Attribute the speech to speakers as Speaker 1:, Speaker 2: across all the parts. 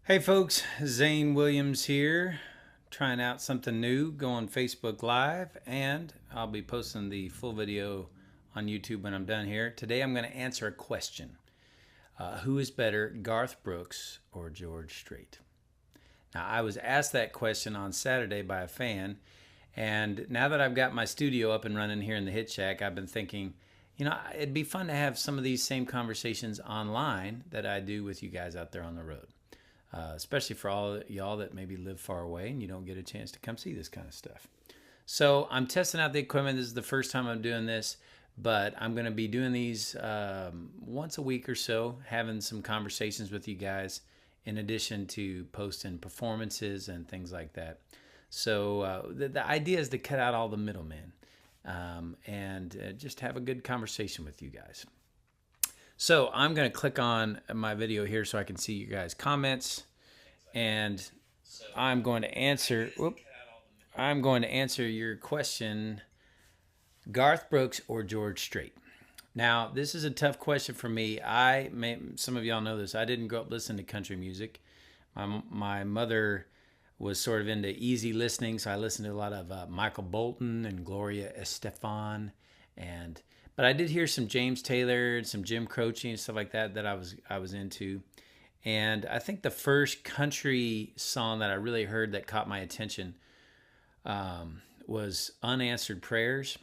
Speaker 1: Hey folks, Zane Williams here, trying out something new, going Facebook Live, and I'll be posting the full video on YouTube when I'm done here. Today I'm going to answer a question. Who is better, Garth Brooks or George Strait? Now, I was asked that question on Saturday by a fan, and now that I've got my studio up and running here in the Hit Shack, I've been thinking, it'd be fun to have some of these same conversations online that I do with you guys out there on the road. Especially for all y'all that maybe live far away and you don't get a chance to come see this kind of stuff. So I'm testing out the equipment. This is the first time I'm doing this, but I'm going to be doing these once a week or so, having some conversations with you guys in addition to posting performances and things like that. So the idea is to cut out all the middlemen and just have a good conversation with you guys. So I'm going to click on my video here so I can see you guys' comments, and I'm going to answer. I'm going to answer your question: Garth Brooks or George Strait. Now, this is a tough question for me. Some of y'all know this. I didn't grow up listening to country music. My mother was sort of into easy listening, so I listened to a lot of Michael Bolton and Gloria Estefan, but I did hear some James Taylor and some Jim Croce and stuff like that I was into. And I think the first country song that I really heard that caught my attention was Unanswered Prayers.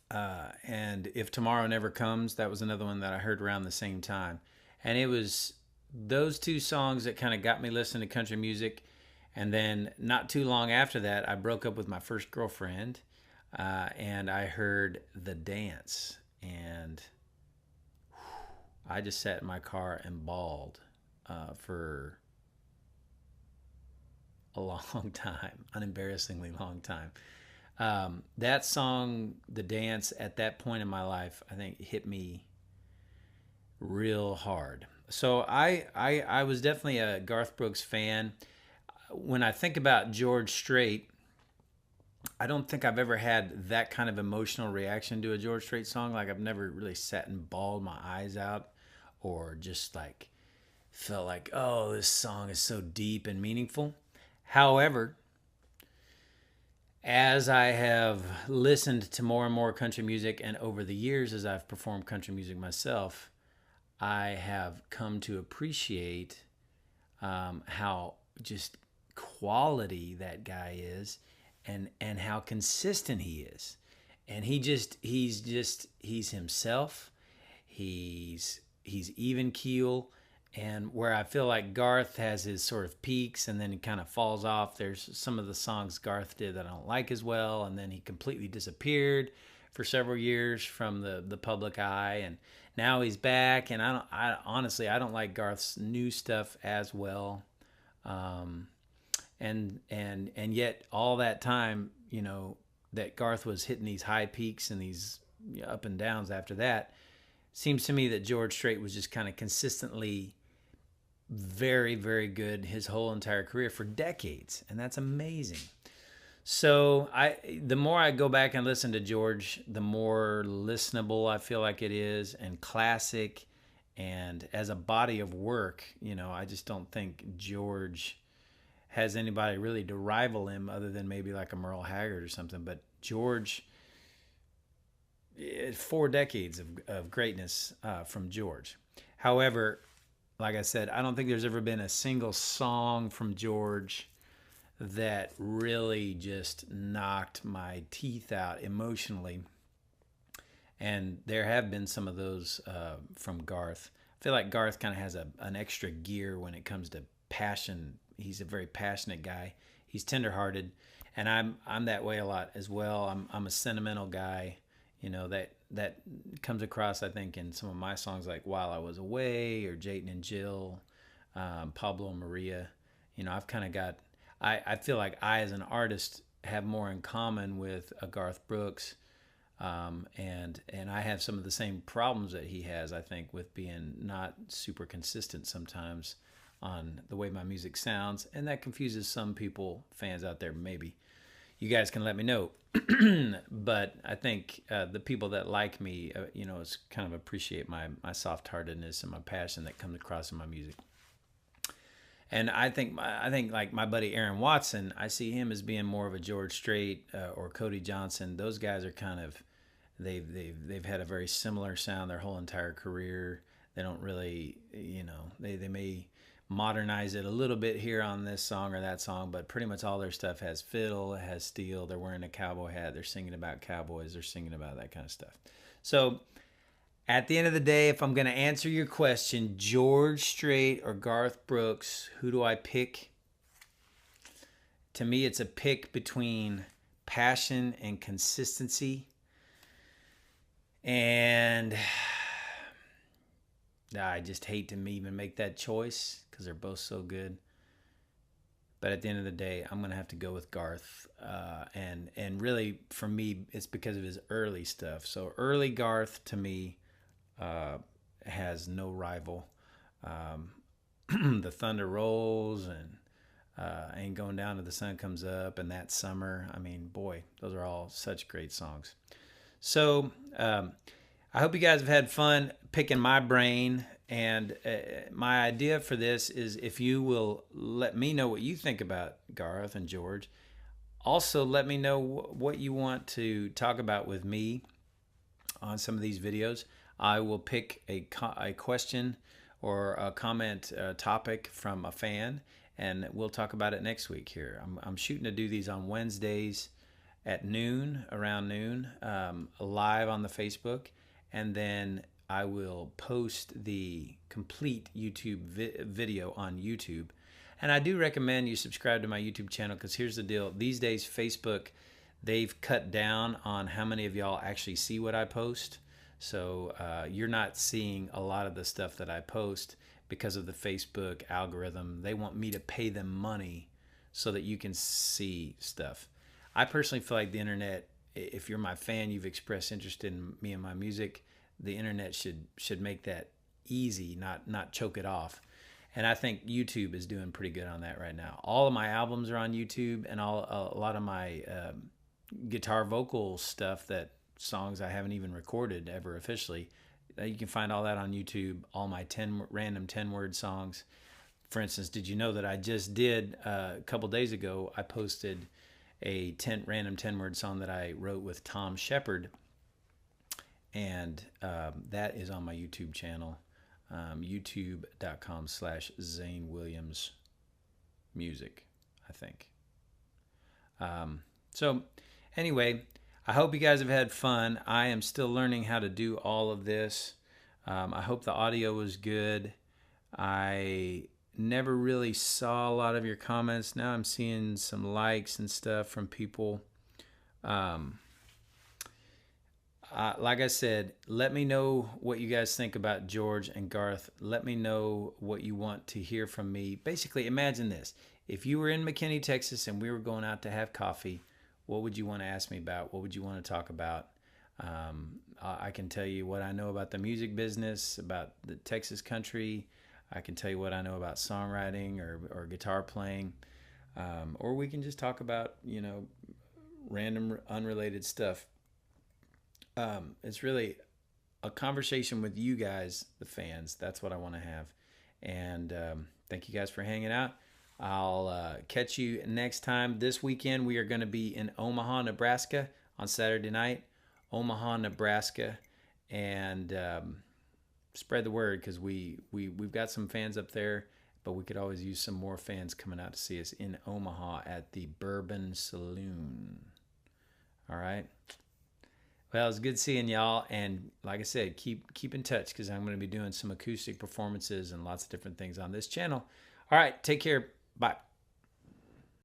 Speaker 1: And If Tomorrow Never Comes, that was another one that I heard around the same time. And it was those two songs that kind of got me listening to country music. And then not too long after that, I broke up with my first girlfriend. And I heard The Dance, and I just sat in my car and bawled for a long time, unembarrassingly long time. That song, The Dance, at that point in my life, I think hit me real hard. So I was definitely a Garth Brooks fan. When I think about George Strait, I don't think I've ever had that kind of emotional reaction to a George Strait song. Like, I've never really sat and bawled my eyes out or just like felt like, oh, this song is so deep and meaningful. However, as I have listened to more and more country music, and over the years as I've performed country music myself, I have come to appreciate how just quality that guy is, and how consistent he is. And he's himself. He's even keel. And where I feel like Garth has his sort of peaks and then he kind of falls off. There's some of the songs Garth did that I don't like as well, and then he completely disappeared for several years from the public eye, and now he's back. And I honestly don't like Garth's new stuff as well. And yet all that time, that Garth was hitting these high peaks and these up and downs after that, seems to me that George Strait was just kind of consistently very, very good his whole entire career for decades, and that's amazing. So the more I go back and listen to George, the more listenable I feel like it is, and classic, and as a body of work, I just don't think George has anybody really to rival him other than maybe like a Merle Haggard or something. But George, 4 decades of greatness from George. However, like I said, I don't think there's ever been a single song from George that really just knocked my teeth out emotionally. And there have been some of those from Garth. I feel like Garth kind of has an extra gear when it comes to passion. He's a very passionate guy. He's tenderhearted, and I'm that way a lot as well. I'm a sentimental guy, that comes across, I think, in some of my songs like While I Was Away or Jayden and Jill, Pablo Maria. I've kind of got. I feel like I, as an artist, have more in common with a Garth Brooks, and I have some of the same problems that he has. I think with being not super consistent sometimes on the way my music sounds, and that confuses some people, fans out there. Maybe you guys can let me know. But I think the people that like me, is kind of appreciate my soft-heartedness and my passion that comes across in my music. And I think like my buddy Aaron Watson, I see him as being more of a George Strait or Cody Johnson. Those guys are kind of they've had a very similar sound their whole entire career. They don't really, they may modernize it a little bit here on this song or that song, but pretty much all their stuff has fiddle, has steel. They're wearing a cowboy hat. They're singing about cowboys. They're singing about that kind of stuff. So at the end of the day, if I'm going to answer your question, George Strait or Garth Brooks, who do I pick? To me, it's a pick between passion and consistency. And I just hate to even make that choice because they're both so good. But at the end of the day, I'm going to have to go with Garth. And really, for me, it's because of his early stuff. So early Garth, to me, has no rival. The Thunder Rolls and Ain't Going Down Till the Sun Comes Up and That Summer. I mean, boy, those are all such great songs. So I hope you guys have had fun picking my brain. And my idea for this is if you will let me know what you think about Garth and George. Also, let me know what you want to talk about with me on some of these videos. I will pick a question or a comment topic from a fan, and we'll talk about it next week here. I'm shooting to do these on Wednesdays at noon, around noon, live on the Facebook, and then I will post the complete YouTube video on YouTube. And I do recommend you subscribe to my YouTube channel because here's the deal. These days, Facebook, they've cut down on how many of y'all actually see what I post. So you're not seeing a lot of the stuff that I post because of the Facebook algorithm. They want me to pay them money so that you can see stuff. I personally feel like the internet, if you're my fan, you've expressed interest in me and my music, the internet should make that easy, not choke it off. And I think YouTube is doing pretty good on that right now. All of my albums are on YouTube, and a lot of my guitar vocal stuff, that songs I haven't even recorded ever officially, you can find all that on YouTube. All my random 10-word songs. For instance, did you know that I just did a couple days ago? I posted a random 10-word song that I wrote with Tom Shepard, and that is on my YouTube channel, youtube.com/Zane Williams Music, I think. So anyway, I hope you guys have had fun. I am still learning how to do all of this. I hope the audio was good. I never really saw a lot of your comments. Now I'm seeing some likes and stuff from people. Like I said, let me know what you guys think about George and Garth. Let me know what you want to hear from me. Basically, imagine this. If you were in McKinney, Texas, and we were going out to have coffee, what would you want to ask me about? What would you want to talk about? I can tell you what I know about the music business, about the Texas country. I can tell you what I know about songwriting or guitar playing. Or we can just talk about, random, unrelated stuff. It's really a conversation with you guys, the fans. That's what I want to have. And thank you guys for hanging out. I'll catch you next time. This weekend we are going to be in Omaha, Nebraska on Saturday night. Omaha, Nebraska. And spread the word because we've got some fans up there, but we could always use some more fans coming out to see us in Omaha at the Bourbon Saloon. All right. Well, it's good seeing y'all, and like I said, keep in touch because I'm going to be doing some acoustic performances and lots of different things on this channel. All right, take care. Bye.